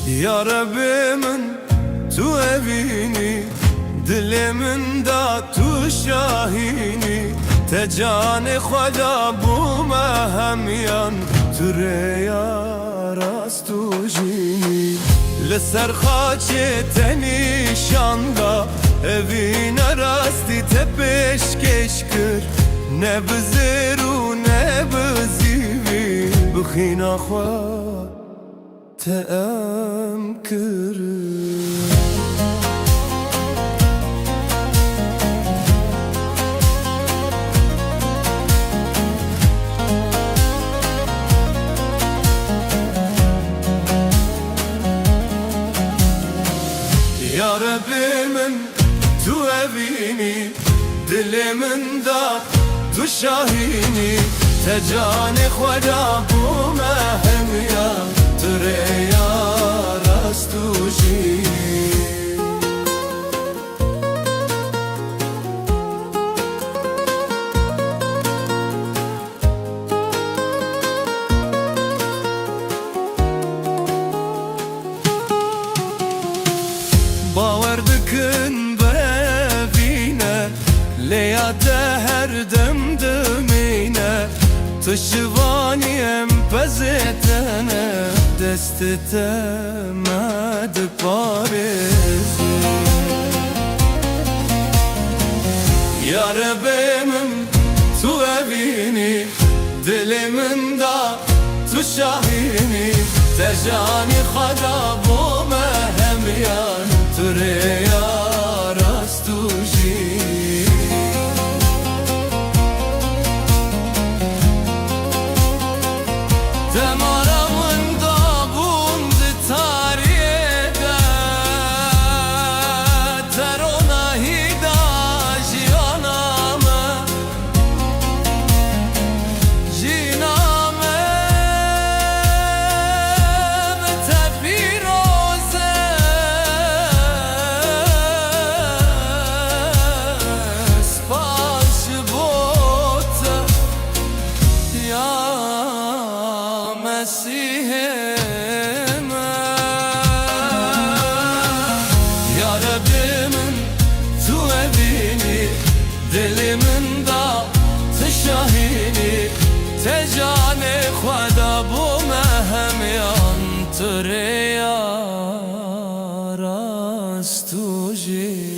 Ya Rabbimin tu evini, dilimin da tu şahini, te canı Khada bu mehemyan, tu reya rastu jini. Leser khaçe te nişanda, evine rasti te peşkeş kır. Ne bizir u ne bizivi, bixina xwa te em kır. Ya Rabbimin tu evini, dilimin da tu şahini, te canı Khada bu mehemyan, tu reya rastu jini. Bawer dikin bevîne, leya te her dem dimîne. Tu şivaniyem pezetene, destê te me diparêze. Ya Rabbimin tu evînî, dilimin da tu şahînî, te canî Khada bu mehemyan, tu reya rastu jini. Demaramın da bundi tarihe de, terona hida jiyaname, jiname te piroze. Spaş bote ya Mesih'ime. Ya Rabbimin tu evini, dilimin da te şahini, te canı Khada bu mehemyan, tu reya rastu jini.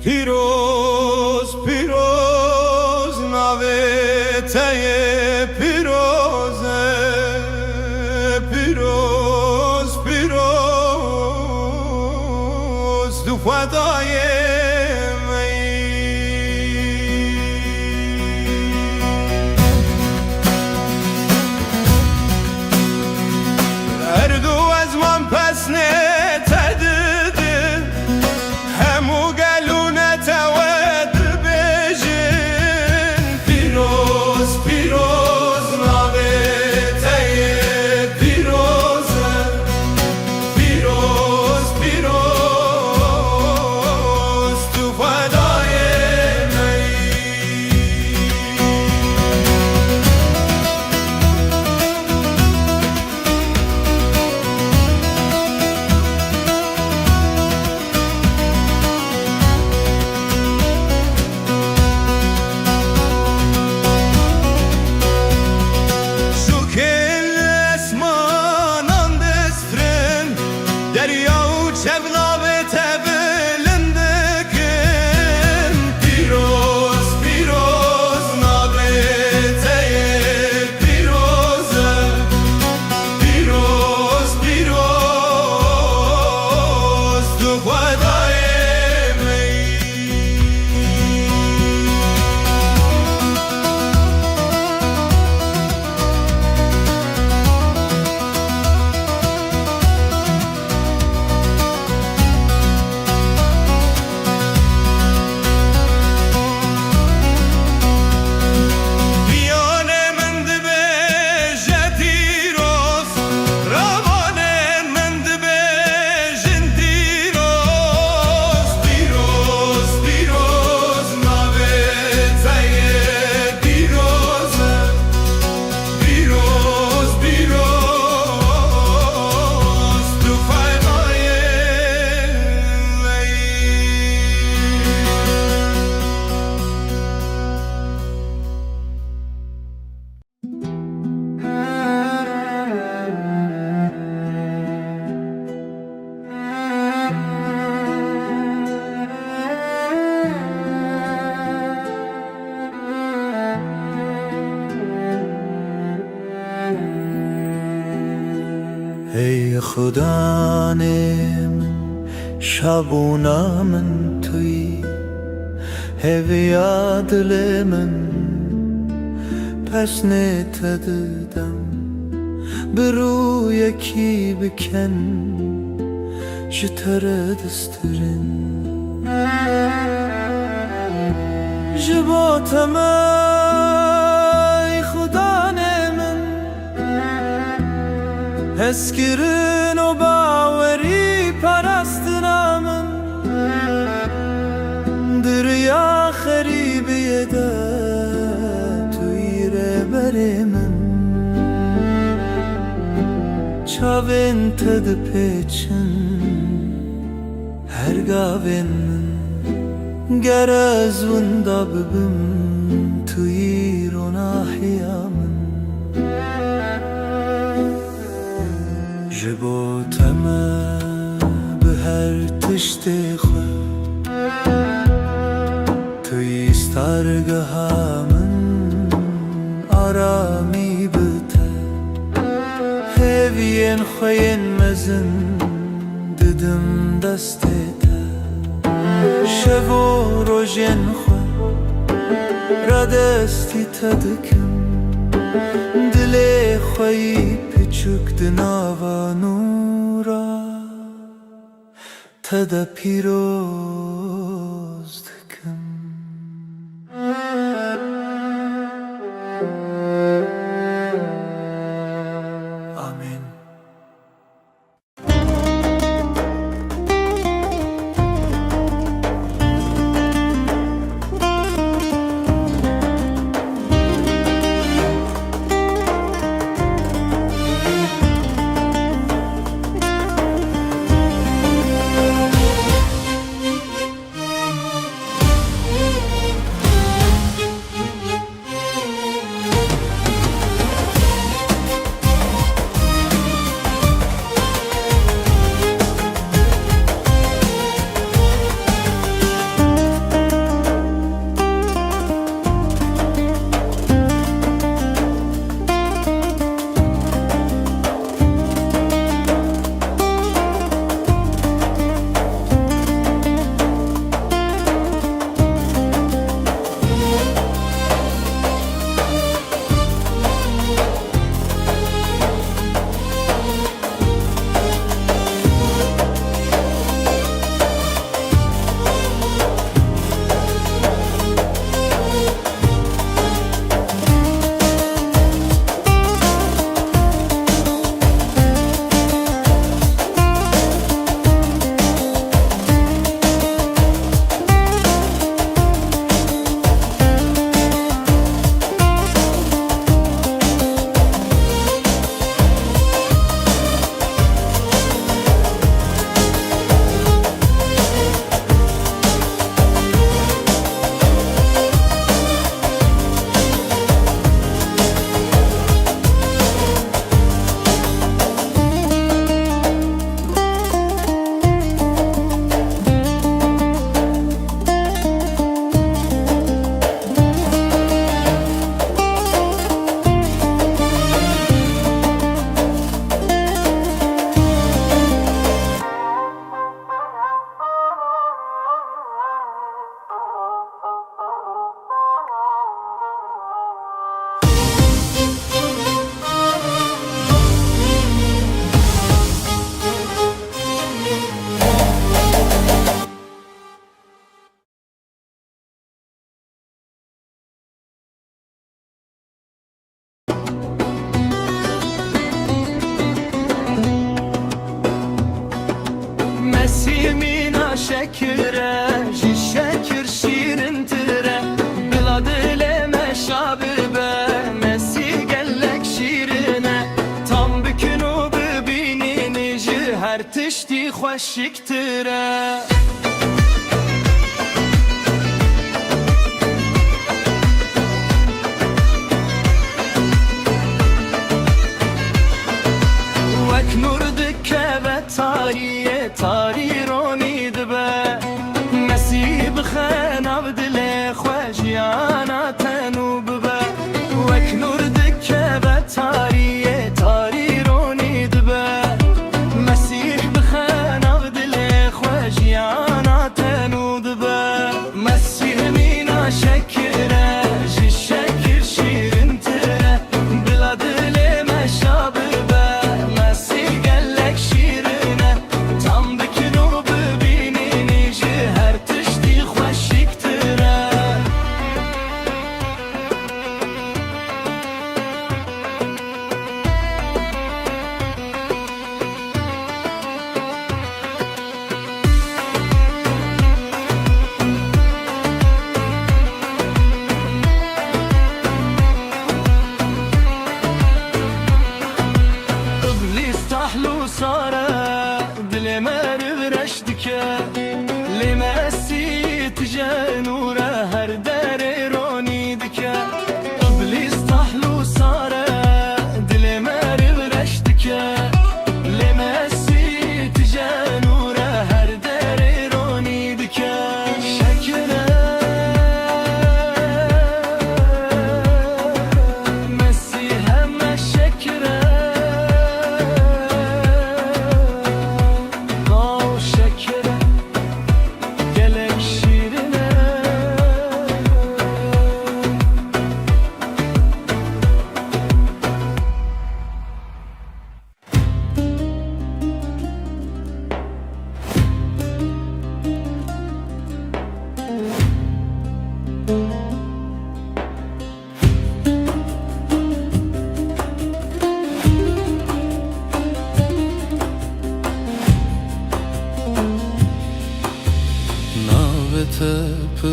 Piroz, piroz, naveteye piroze. Piroz, piroz, du Khadaye her du az man pesne tedidi, hemu gelune tewed bejin. Piroz, piroz خدانم شبونم توی هویا دلمم پس نتددم برو یکی بکن جتر دسترن جباتم ای خدا نمن اسکرین و باوری پرستنامن دریا خریبیه ده توی ربر من چاوین تد پیچن هر گاوین من گر از وندا ببم توی روناحیا من جبوتم به هر تشت خود توی سترگه من آرامی بته هوین خوین مزن ددم دسته شب و روژن خود را دستی تدکم دل خوی پیچک دناوا نورا تد پیروز دکم آمین. şekere, şeker şirin tire Bila dileme şabibe, mesi gellek şirine Tam bükün o bibinini ji her tişti xoşik tire Vek nur dike ve tariye, tari roni dibe Mesih bixen av dile xweşiyana tenû bibe Vek nur dike ve tariye, tari roni dibe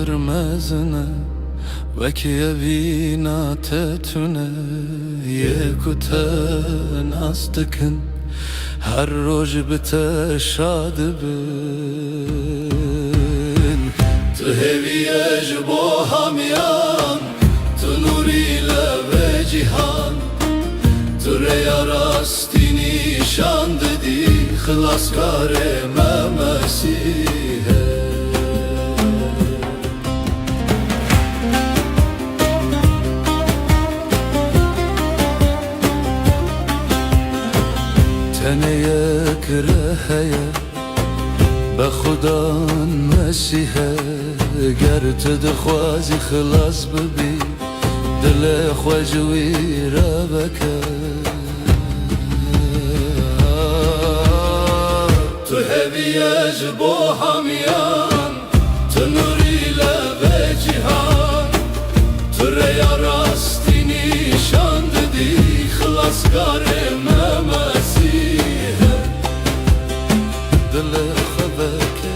قرمزنه وکی وینا تتونه یکوته ناستکن هر روز بته شاد بن تو هویج با همیان تو نوری لب جهان تو ریا راستی نشان دادی خلاصکار مسیحه تنه یک رهیه به خدا مسیحه گر تو دخوازی خلاص ببی دل خواجوی را بکر تو هویج با همیان تو نوری لب جهان تو ریا راستی نشان دادی خلاصکار مسیحه دل خبکه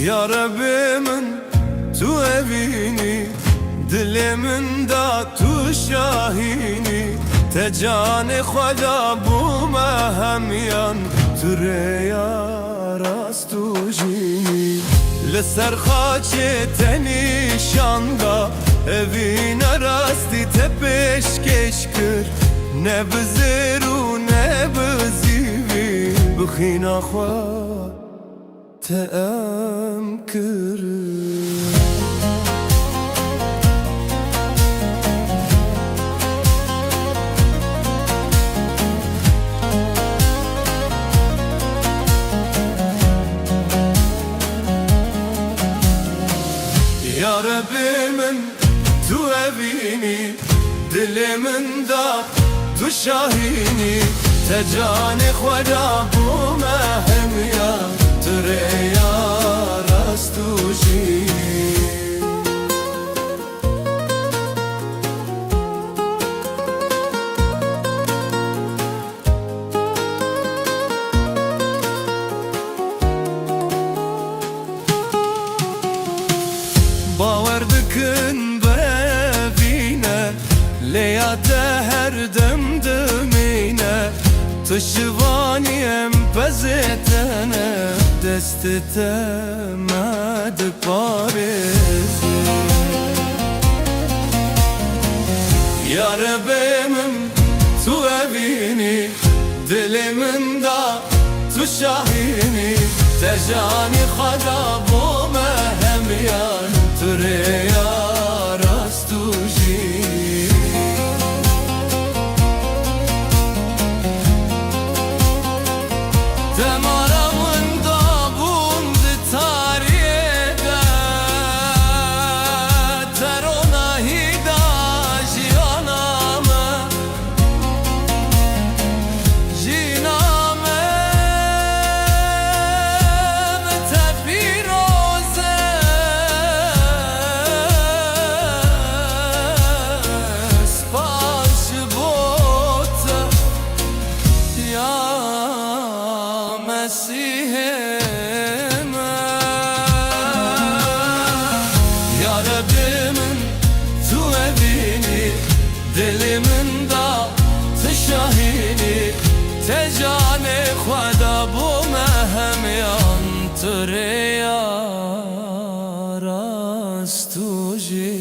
Ya Rabbimin tu evini dilimin da tu şahini te can-ı Khada bu mehemyan tu reya rastu jini li ser xaçê te nîşanga evîne rastî te pêşkêş kir ne bi zêr û ne bi zîvî bi xîna xwe te em kirin Ya Rabbimin tu evini dilimin da tu şahini te can-ı Khada bu mehemyan tu reya rastu jini باور dikin bevîne leya te her dem dimîne tu şivaniyem pezetene destê te me diparêze Ya Rabbimin tu evînî dilimin da tu şahînî te can-ı Khada bu mehemyan tu reya rastu jî demaramın da bundi tariyede terona hida jiyaname jiname Tăreia rastuji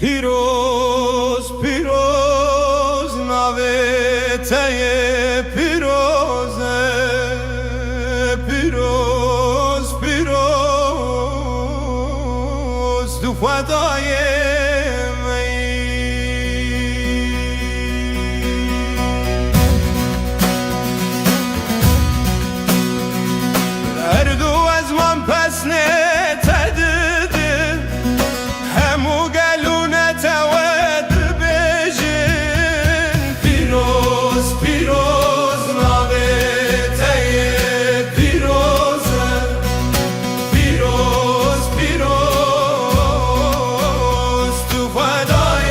پیروز پیروز نویته پیروزه پیروز پیروز دو فدای هر دو از من پس نتدیدin همو گلونه تود بجین پیروز پیروز نویته پیروزه پیروز پیروز تو فدای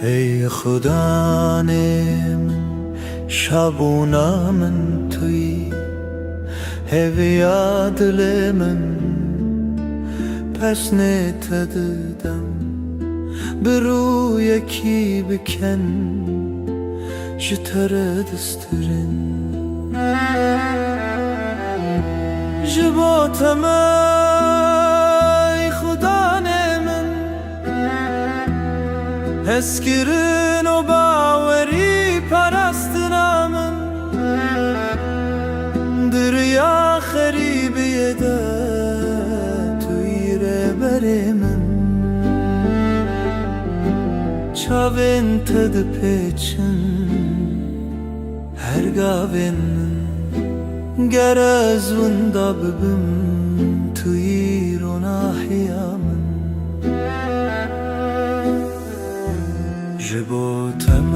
ای خدا من شبونه من توی هویا دل من پس نتدیدم برو یکی بکن جتر دسترین جباتم ای خدا من اسکرین و باوری پرستنا من دریا خریبی ده توی ربر من چاوین تد پیچن هر گاوین من گر از وندا ببم توی رو ناحیا من جبوتم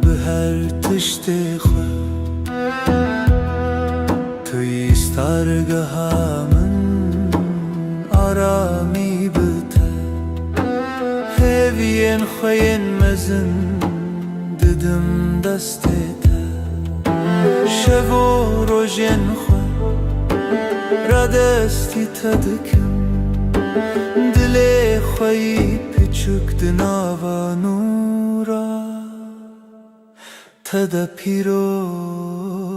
به هر تشت خود درگاه من آرامی بته هیوین خوین مزن ددم دستته شب و روژن خو را دستی تدکم دل خوی پیچک دناوا نورا تد پیرو